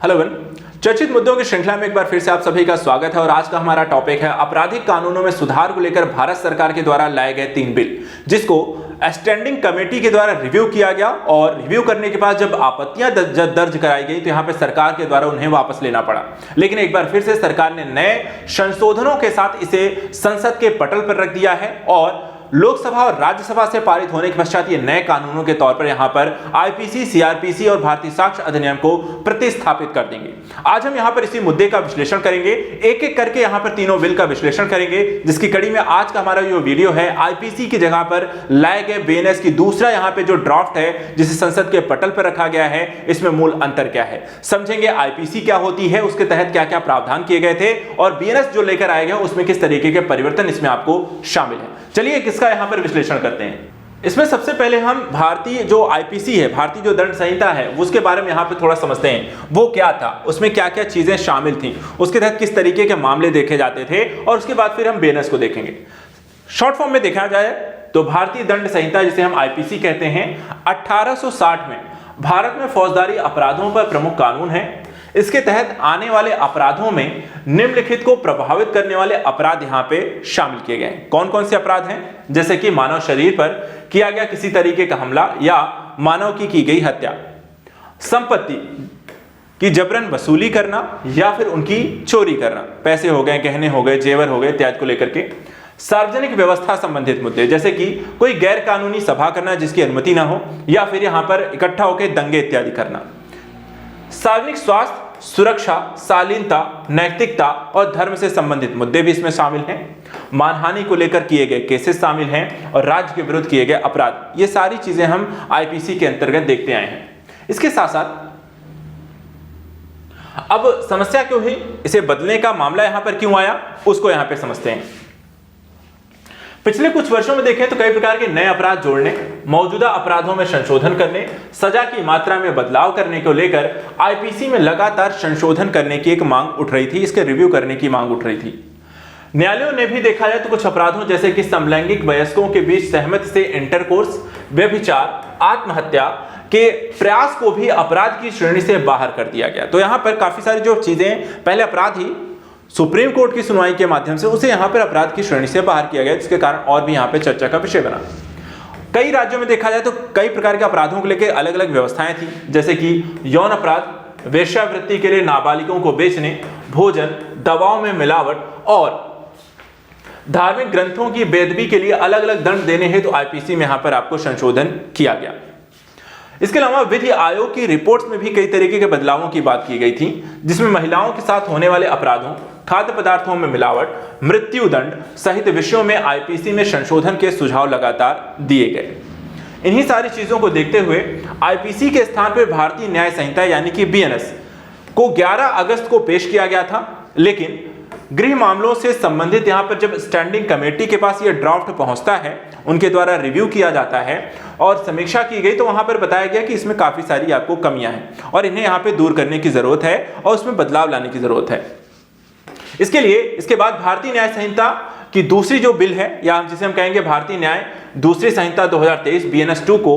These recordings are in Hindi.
हेलो वन, चर्चित मुद्दों की श्रृंखला में एक बार फिर से आप सभी का स्वागत है। और आज का हमारा टॉपिक है आपराधिक कानूनों में सुधार को लेकर भारत सरकार के द्वारा लाए गए 3 बिल, जिसको स्टैंडिंग कमेटी के द्वारा रिव्यू किया गया। और रिव्यू करने के बाद जब आपत्तियां दर्ज कराई गई तो यहां पे सरकार के द्वारा उन्हें वापस लेना पड़ा। लेकिन एक बार फिर से सरकार ने नए संशोधनों के साथ इसे संसद के पटल पर रख दिया है और लोकसभा और राज्यसभा से पारित होने के पश्चात ये नए कानूनों के तौर पर यहां पर आईपीसी, सीआरपीसी और भारतीय साक्ष्य अधिनियम को प्रतिस्थापित कर देंगे। आज हम यहां पर इसी मुद्दे का विश्लेषण करेंगे, एक एक करके यहां पर तीनों बिल का विश्लेषण करेंगे, जिसकी कड़ी में आज का हमारा जो वीडियो है आईपीसी की जगह पर लाए गए बीएनएस की दूसरा यहां पे जो ड्राफ्ट है जिसे संसद के पटल पर रखा गया है, इसमें मूल अंतर क्या है, समझेंगे आईपीसी क्या होती है, उसके तहत क्या क्या प्रावधान किए गए थे और बीएनएस जो लेकर आए गए उसमें किस तरीके के परिवर्तन इसमें आपको शामिल है। चलिए किसका यहां पर विश्लेषण करते हैं। इसमें सबसे पहले हम भारतीय जो आईपीसी है, भारतीय जो दंड संहिता है, उसके बारे में यहां पे थोड़ा समझते हैं। वो क्या था, उसमें क्या क्या चीजें शामिल थी, उसके तहत किस तरीके के मामले देखे जाते थे और उसके बाद फिर हम बीएनएस को देखेंगे। शॉर्ट फॉर्म में देखा जाए तो भारतीय दंड संहिता जिसे हम आईपीसी कहते हैं, 1860 में भारत में फौजदारी अपराधों पर प्रमुख कानून है। इसके तहत आने वाले अपराधों में निम्नलिखित को प्रभावित करने वाले अपराध यहां पे शामिल किए गए हैं। कौन कौन से अपराध हैं, जैसे कि मानव शरीर पर किया गया किसी तरीके का हमला या मानव की गई हत्या, संपत्ति की जबरन वसूली करना या फिर उनकी चोरी करना, पैसे हो गए, गहने हो गए, जेवर हो गए इत्यादि को लेकर के, सार्वजनिक व्यवस्था संबंधित मुद्दे जैसे कि कोई गैर कानूनी सभा करना जिसकी अनुमति ना हो या फिर यहां पर इकट्ठा होकर दंगे इत्यादि करना, सार्वजनिक स्वास्थ्य, सुरक्षा, शालीनता, नैतिकता और धर्म से संबंधित मुद्दे भी इसमें शामिल हैं। मानहानि को लेकर किए गए केसेस शामिल हैं और राज्य के विरुद्ध किए गए अपराध, ये सारी चीजें हम आईपीसी के अंतर्गत देखते आए हैं। इसके साथ साथ अब समस्या क्यों हुई, इसे बदलने का मामला यहां पर क्यों आया, उसको यहां पे समझते हैं। पिछले कुछ वर्षों में देखें तो कई प्रकार के नए अपराध जोड़ने, मौजूदा अपराधों में संशोधन करने, सजा की मात्रा में बदलाव करने को लेकर आईपीसी में लगातार संशोधन करने की एक मांग उठ रही थी, इसके रिव्यू करने की मांग उठ रही थी। न्यायालयों ने भी देखा जाए तो कुछ अपराधों जैसे कि समलैंगिक वयस्कों के बीच सहमति से इंटरकोर्स, व्यभिचार, आत्महत्या के प्रयास को भी अपराध की श्रेणी से बाहर कर दिया गया। तो यहां पर काफी सारी जो चीजें पहले अपराध ही सुप्रीम कोर्ट की सुनवाई के माध्यम से उसे यहां पर अपराध की श्रेणी से बाहर किया गया, जिसके कारण और भी यहां पे चर्चा का विषय बना। कई राज्यों में देखा जाए तो कई प्रकार के अपराधों को लेकर अलग अलग व्यवस्थाएं थी, जैसे कि यौन अपराध, वेश्यावृत्ति के लिए नाबालिगों को बेचने, भोजन, दवाओं में मिलावट और धार्मिक ग्रंथों की बेदबी के लिए अलग अलग दंड देने हेतु तो आईपीसी में यहां पर आपको संशोधन किया गया। इसके अलावा विधि आयोग की रिपोर्ट्स में भी कई तरीके के बदलावों की बात की गई थी, जिसमें महिलाओं के साथ होने वाले अपराधों, खाद्य पदार्थों में मिलावट, मृत्यु दंड सहित विषयों में आईपीसी में संशोधन के सुझाव लगातार दिए गए। इन्हीं सारी चीजों को देखते हुए आईपीसी के स्थान पर भारतीय न्याय संहिता यानी कि बीएनएस को 11 अगस्त को पेश किया गया था। लेकिन गृह मामलों से संबंधित यहां पर जब स्टैंडिंग कमेटी के पास यह ड्राफ्ट पहुंचता है, उनके द्वारा रिव्यू किया जाता है और समीक्षा की गई, तो वहां पर बताया गया कि इसमें काफी सारी आपको कमियां हैं और इन्हें यहां पे दूर करने की जरूरत है और उसमें बदलाव लाने की जरूरत है। इसके लिए इसके बाद भारतीय न्याय संहिता की दूसरी जो बिल है, या जिसे हम कहेंगे भारतीय न्याय दूसरी संहिता 2023 बीएनएस 2 को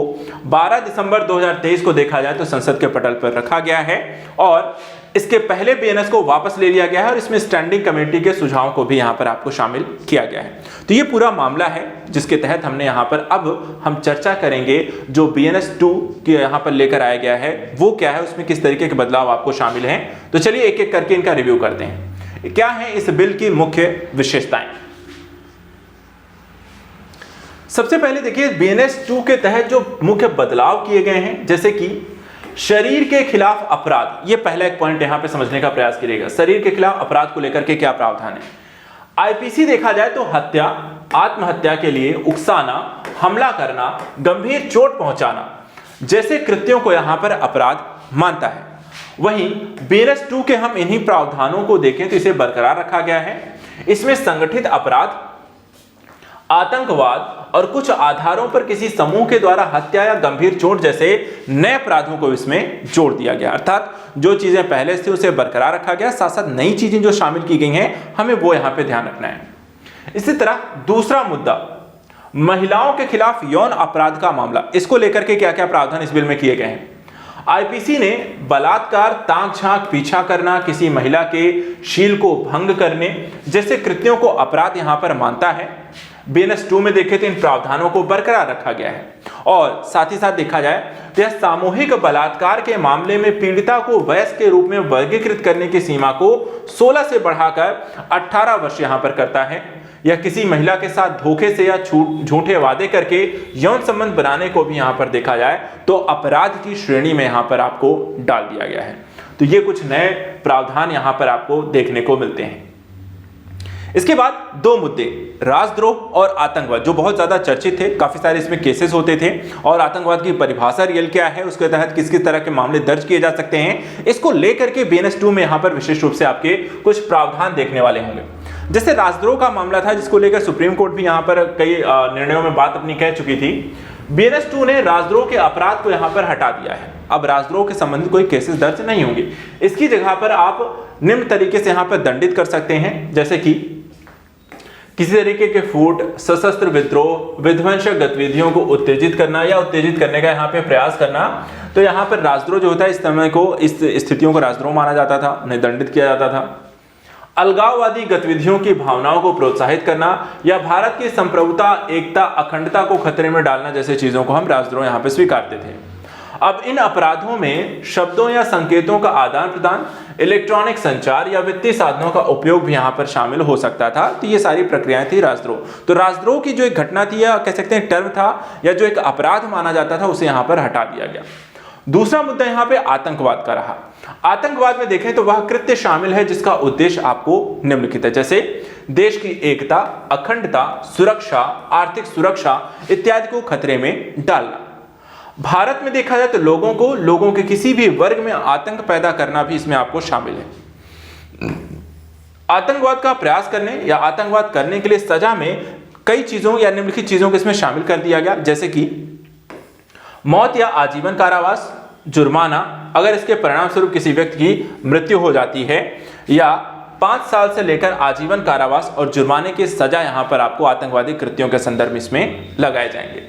12 दिसंबर 2023 को देखा जाए तो संसद के पटल पर रखा गया है और इसके पहले बीएनएस को वापस ले लिया गया है और इसमें स्टैंडिंग कमेटी के सुझावों को भी यहां पर आपको शामिल किया गया है। तो ये पूरा मामला है जिसके तहत हमने यहां पर अब हम चर्चा करेंगे जो बीएनएस 2 के यहां पर लेकर आया गया है वो क्या है, उसमें किस तरीके के बदलाव आपको शामिल हैं। तो चलिए एक एक करके इनका रिव्यू करते हैं। क्या है इस बिल की मुख्य विशेषताएं। सबसे पहले देखिए बीएनएस 2 के तहत जो मुख्य बदलाव किए गए हैं, जैसे कि शरीर के खिलाफ अपराध, ये पहला एक पॉइंट यहां पे समझने का प्रयास करिएगा। शरीर के खिलाफ अपराध को लेकर के क्या प्रावधान है। आईपीसी देखा जाए तो हत्या, आत्महत्या के लिए उकसाना, हमला करना, गंभीर चोट पहुंचाना जैसे कृत्यों को यहां पर अपराध मानता है। वहीं बीएनएस 2 के हम इन्हीं प्रावधानों को देखें तो इसे बरकरार रखा गया है। इसमें संगठित अपराध, आतंकवाद और कुछ आधारों पर किसी समूह के द्वारा हत्या या गंभीर चोट जैसे नए अपराधों को इसमें जोड़ दिया गया। अर्थात जो चीजें पहले से उसे बरकरार रखा गया, साथ साथ नई चीजें जो शामिल की गई हैं हमें वो यहां पे ध्यान रखना है। इसी तरह दूसरा मुद्दा, महिलाओं के खिलाफ यौन अपराध का मामला, इसको लेकर के क्या क्या प्रावधान इस बिल में किए गए हैं। आईपीसी ने बलात्कार, ताक झांक, पीछा करना, किसी महिला के शील को भंग करने जैसे कृत्यों को अपराध यहां पर मानता है। बीएनएस 2 में देखें तो इन प्रावधानों को बरकरार रखा गया है और साथ ही साथ देखा जाए तो यह सामूहिक बलात्कार के मामले में पीड़िता को वयस्क के रूप में वर्गीकृत करने की सीमा को 16 से बढ़ाकर 18 वर्ष यहां पर करता है। यह किसी महिला के साथ धोखे से या झूठे वादे करके यौन संबंध बनाने को भी यहां पर देखा जाए तो अपराध की श्रेणी में यहां पर आपको डाल दिया गया है। तो ये कुछ नए प्रावधान यहां पर आपको देखने को मिलते हैं। इसके बाद दो मुद्दे, राजद्रोह और आतंकवाद, जो बहुत ज्यादा चर्चित थे, काफी सारे इसमें केसेस होते थे और आतंकवाद की परिभाषा रियल क्या है, उसके तहत किस किस तरह के मामले दर्ज किए जा सकते हैं, इसको लेकर के बीएनएस 2 में यहां पर विशेष रूप से आपके कुछ प्रावधान देखने वाले होंगे। जैसे राजद्रोह का मामला था जिसको लेकर सुप्रीम कोर्ट भी यहां पर कई निर्णयों में बात अपनी कह चुकी थी। बीएनएस 2 ने राजद्रोह के अपराध को यहां पर हटा दिया है। अब राजद्रोह के संबंधित कोई केसेस दर्ज नहीं होंगे, इसकी जगह पर आप निम्न तरीके से यहां पर दंडित कर सकते हैं, जैसे कि किसी तरीके के फूट, सशस्त्र विद्रोह, विध्वंसक गतिविधियों को उत्तेजित करना या उत्तेजित करने का यहाँ पे प्रयास करना। तो यहाँ पर राजद्रोह जो होता है, इस समय को, इस स्थितियों को राजद्रोह माना जाता था, उन्हें दंडित किया जाता था। अलगाववादी गतिविधियों की भावनाओं को प्रोत्साहित करना या भारत की संप्रभुता, एकता, अखंडता को खतरे में डालना जैसे चीजों को हम राजद्रोह यहाँ पे स्वीकारते थे। अब इन अपराधों में शब्दों या संकेतों का आदान प्रदान, इलेक्ट्रॉनिक संचार या वित्तीय साधनों का उपयोग भी यहां पर शामिल हो सकता था। तो ये सारी प्रक्रियाएं थी राजद्रोह। तो राजद्रोह की जो एक घटना थी या कह सकते हैं टर्म था या जो एक अपराध माना जाता था, उसे यहां पर हटा दिया गया। दूसरा मुद्दा यहां पे आतंकवाद का रहा। आतंकवाद में देखें तो वह कृत्य शामिल है जिसका उद्देश्य आपको निम्नलिखित है, जैसे देश की एकता, अखंडता, सुरक्षा, आर्थिक सुरक्षा इत्यादि को खतरे में डालना। भारत में देखा जाए तो लोगों के किसी भी वर्ग में आतंक पैदा करना भी इसमें आपको शामिल है। आतंकवाद का प्रयास करने या आतंकवाद करने के लिए सजा में कई चीजों या निम्नलिखित चीजों को इसमें शामिल कर दिया गया, जैसे कि मौत या आजीवन कारावास, जुर्माना अगर इसके परिणाम स्वरूप किसी व्यक्ति की मृत्यु हो जाती है, या 5 साल से लेकर आजीवन कारावास और जुर्माने की सजा यहां पर आपको आतंकवादी कृत्यों के संदर्भ में इसमें लगाए जाएंगे।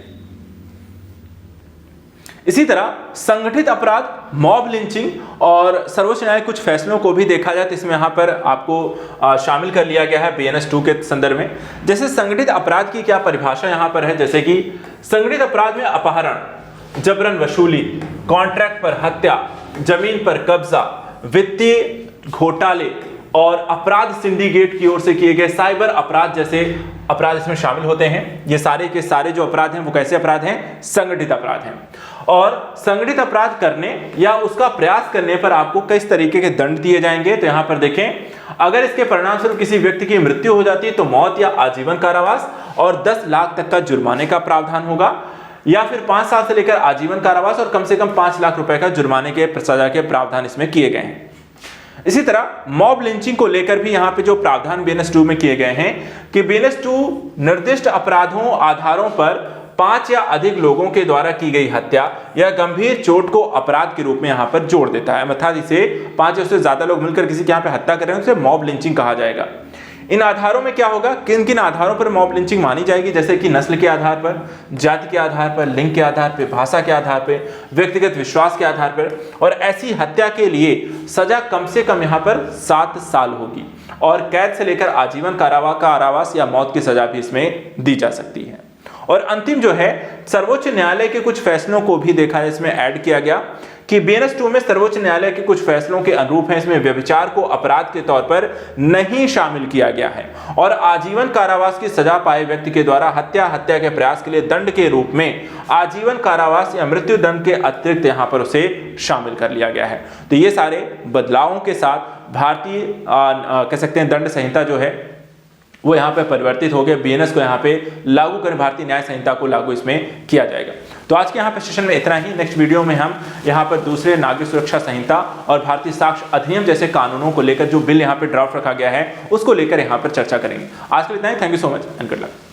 इसी तरह संगठित अपराध, मॉब लिंचिंग और सर्वोच्च न्यायालय कुछ फैसलों को भी देखा जाए तो इसमें यहां पर आपको शामिल कर लिया गया है बीएनएस 2 के संदर्भ में। जैसे संगठित अपराध की क्या परिभाषा यहां पर है, जैसे कि संगठित अपराध में अपहरण, जबरन वसूली, कॉन्ट्रैक्ट पर हत्या, जमीन पर कब्जा, वित्तीय घोटाले और अपराध सिंडिकेट की ओर से किए गए साइबर अपराध जैसे अपराध इसमें शामिल होते हैं। ये सारे के सारे जो अपराध हैं वो कैसे अपराध हैं? संगठित अपराध हैं। और संगठित अपराध करने या उसका प्रयास करने पर आपको किस तरीके के दंड दिए जाएंगे, तो यहां पर देखें, अगर इसके परिणाम स्वरूप किसी व्यक्ति की मृत्यु हो जाती है तो मौत या आजीवन कारावास और 10 लाख तक का जुर्माने का प्रावधान होगा, या फिर 5 साल से लेकर आजीवन कारावास और कम से कम 5 लाख रुपए का जुर्माने के सजा के प्रावधान इसमें किए गए हैं। इसी तरह मॉब लिंचिंग को लेकर भी यहां पे जो प्रावधान बीएनएस 2 में किए गए हैं कि बीएनएस 2 निर्दिष्ट अपराधों आधारों पर 5 या अधिक लोगों के द्वारा की गई हत्या या गंभीर चोट को अपराध के रूप में यहां पर जोड़ देता है। अर्थात इसे 5 या उससे ज्यादा लोग मिलकर किसी के यहां पे हत्या कर रहे हैं, उसे मॉब लिंचिंग कहा जाएगा। इन आधारों में क्या होगा, किन किन आधारों पर मॉब लिंचिंग मानी जाएगी, जैसे कि नस्ल के आधार पर, जाति के आधार पर, लिंग के आधार पर, भाषा के आधार पर, व्यक्तिगत विश्वास के आधार पर। और ऐसी हत्या के लिए सजा कम से कम यहां पर 7 साल होगी और कैद से लेकर आजीवन कारावास या मौत की सजा भी इसमें दी जा सकती है। और अंतिम जो है, सर्वोच्च न्यायालय के कुछ फैसलों को भी देखा है, इसमें ऐड किया गया कि बीएनएस 2 में सर्वोच्च न्यायालय के कुछ फैसलों के अनुरूप है, इसमें व्यभिचार को अपराध के तौर पर नहीं शामिल किया गया है और आजीवन कारावास की सजा पाए व्यक्ति के द्वारा हत्या के प्रयास के लिए दंड के रूप में आजीवन कारावास या मृत्यु दंड के अतिरिक्त यहां पर उसे शामिल कर लिया गया है। तो ये सारे बदलावों के साथ भारतीय कह सकते हैं दंड संहिता जो है वो यहाँ पे परिवर्तित हो गया। बीएनएस को यहाँ पे लागू कर भारतीय न्याय संहिता को लागू इसमें किया जाएगा। तो आज के यहाँ पे सेशन में इतना ही। नेक्स्ट वीडियो में हम यहाँ पर दूसरे नागरिक सुरक्षा संहिता और भारतीय साक्ष्य अधिनियम जैसे कानूनों को लेकर जो बिल यहाँ पे ड्राफ्ट रखा गया है उसको लेकर यहाँ पर चर्चा करेंगे। आज के लिए इतना ही। Thank you so much and good luck.